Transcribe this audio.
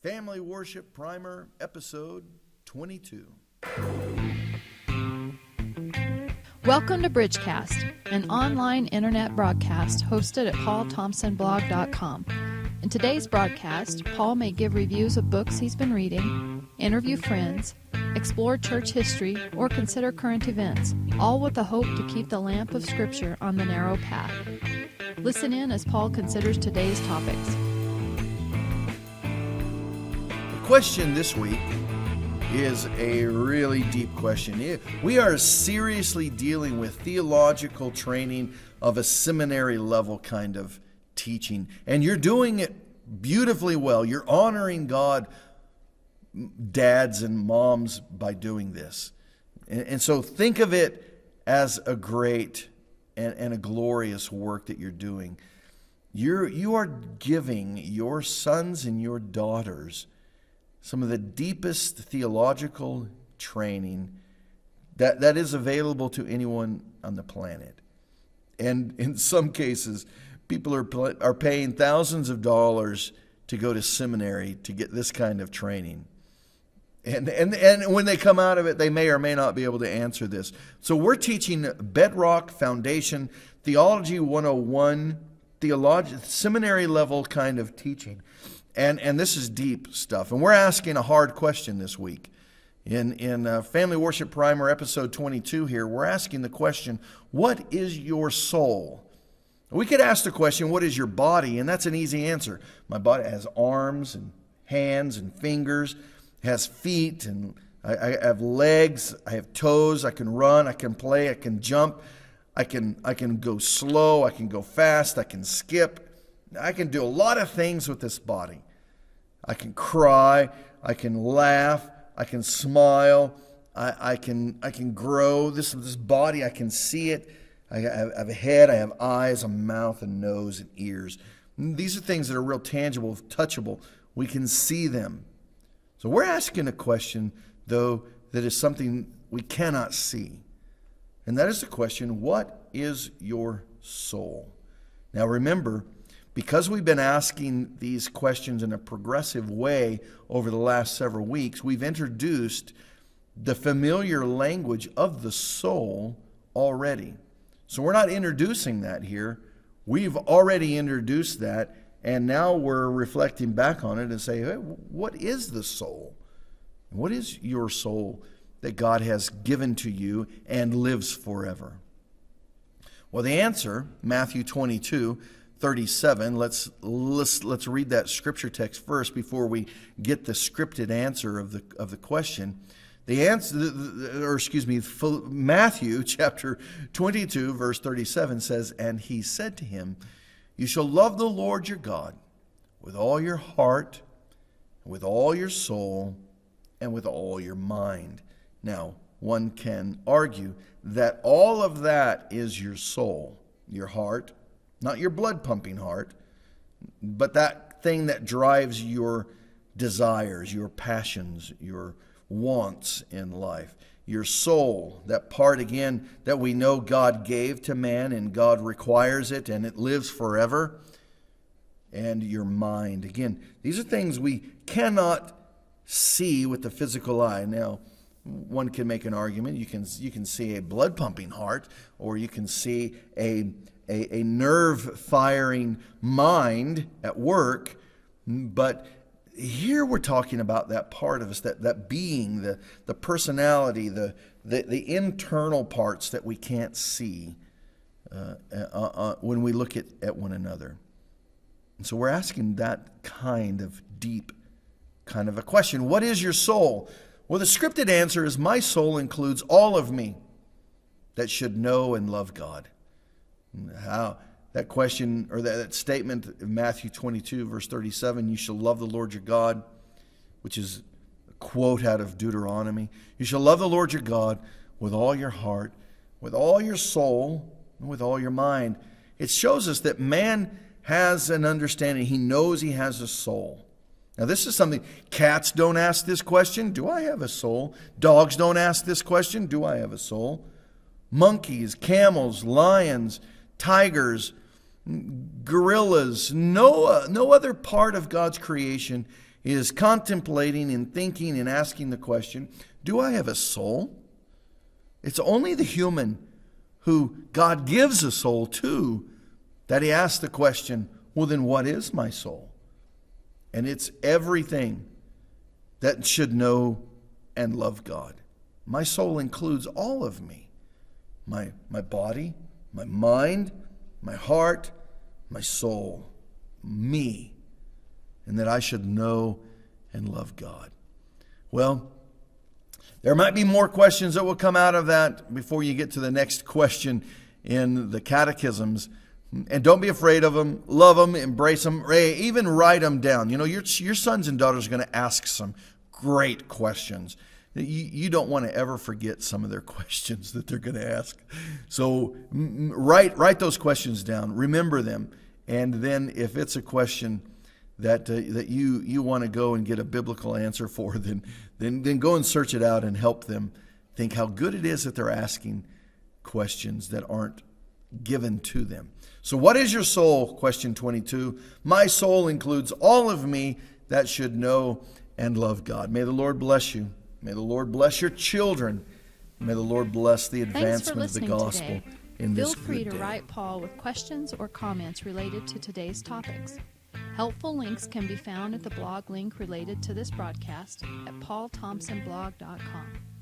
Family Worship Primer, episode 22. Welcome to Bridgecast, an online internet broadcast hosted at paulthompsonblog.com. In today's broadcast, Paul may give reviews of books he's been reading, interview friends, explore church history, or consider current events, all with the hope to keep the lamp of Scripture on the narrow path. Listen in as Paul considers today's topics. The question this week is a really deep question. We are seriously dealing with theological training of a seminary level kind of teaching, and you're doing it beautifully well. You're honoring God, dads and moms, by doing this. And so think of it as a great and a glorious work that you're doing. You are giving your sons and your daughters some of the deepest theological training that is available to anyone on the planet. And in some cases, people are paying thousands of dollars to go to seminary to get this kind of training. And when they come out of it, they may or may not be able to answer this. So we're teaching bedrock foundation, theology 101, seminary level kind of teaching. And this is deep stuff. And we're asking a hard question this week. In Family Worship Primer, episode 22 here, we're asking the question, what is your soul? We could ask the question, what is your body? And that's an easy answer. My body has arms and hands and fingers, has feet, and I have legs, I have toes, I can run, I can play, I can jump, I can go slow, I can go fast, I can skip. I can do a lot of things with this body. I can cry, I can laugh, I can smile, I can grow. This body, I can see it. I have a head, I have eyes, a mouth, a nose, and ears. And these are things that are real tangible, touchable. We can see them. So we're asking a question, though, that is something we cannot see. And that is the question, what is your soul? Now remember, because we've been asking these questions in a progressive way over the last several weeks, we've introduced the familiar language of the soul already. So we're not introducing that here. We've already introduced that, and now we're reflecting back on it and say, hey, what is the soul? What is your soul that God has given to you and lives forever? Well, the answer, Matthew 22:37. Let's read that scripture text first before we get the scripted answer of the question. The answer, Matthew chapter 22, verse 37 says, "And he said to him, you shall love the Lord your God with all your heart, with all your soul, and with all your mind." Now, one can argue that all of that is your soul, your heart, not your blood-pumping heart, but that thing that drives your desires, your passions, your wants in life. Your soul, that part again that we know God gave to man and God requires it and it lives forever. And your mind. Again, these are things we cannot see with the physical eye. Now, one can make an argument. You can see a blood-pumping heart, or you can see a nerve-firing mind at work, but here we're talking about that part of us, that being, the personality, the internal parts that we can't see when we look at one another. And so we're asking that kind of deep kind of a question. What is your soul? Well, the scripted answer is, my soul includes all of me that should know and love God. How that question, or that statement in Matthew 22, verse 37, you shall love the Lord your God, which is a quote out of Deuteronomy. You shall love the Lord your God with all your heart, with all your soul, and with all your mind. It shows us that man has an understanding. He knows he has a soul. Now, this is something, cats don't ask this question, do I have a soul? Dogs don't ask this question, do I have a soul? Monkeys, camels, lions, tigers, gorillas, no other part of God's creation He is contemplating and thinking and asking the question, do I have a soul? It's only the human who God gives a soul to that he asks the question, well, then what is my soul? And it's everything that should know and love God. My soul includes all of me. My body, my mind, my heart, my soul, me. And that I should know and love God. Well, there might be more questions that will come out of that before you get to the next question in the catechisms. And don't be afraid of them. Love them, embrace them, even write them down. You know, your sons and daughters are going to ask some great questions. You don't want to ever forget some of their questions that they're going to ask. So write those questions down. Remember them. And then if it's a question that you want to go and get a biblical answer for, then go and search it out and help them think how good it is that they're asking questions that aren't given to them. So what is your soul? Question 22. My soul includes all of me that should know and love God. May the Lord bless you. May the Lord bless your children. May the Lord bless the advancement of the gospel today. in this Feel free good to day. write Paul with questions or comments related to today's topics. Helpful links can be found at the blog link related to this broadcast at paulthompsonblog.com.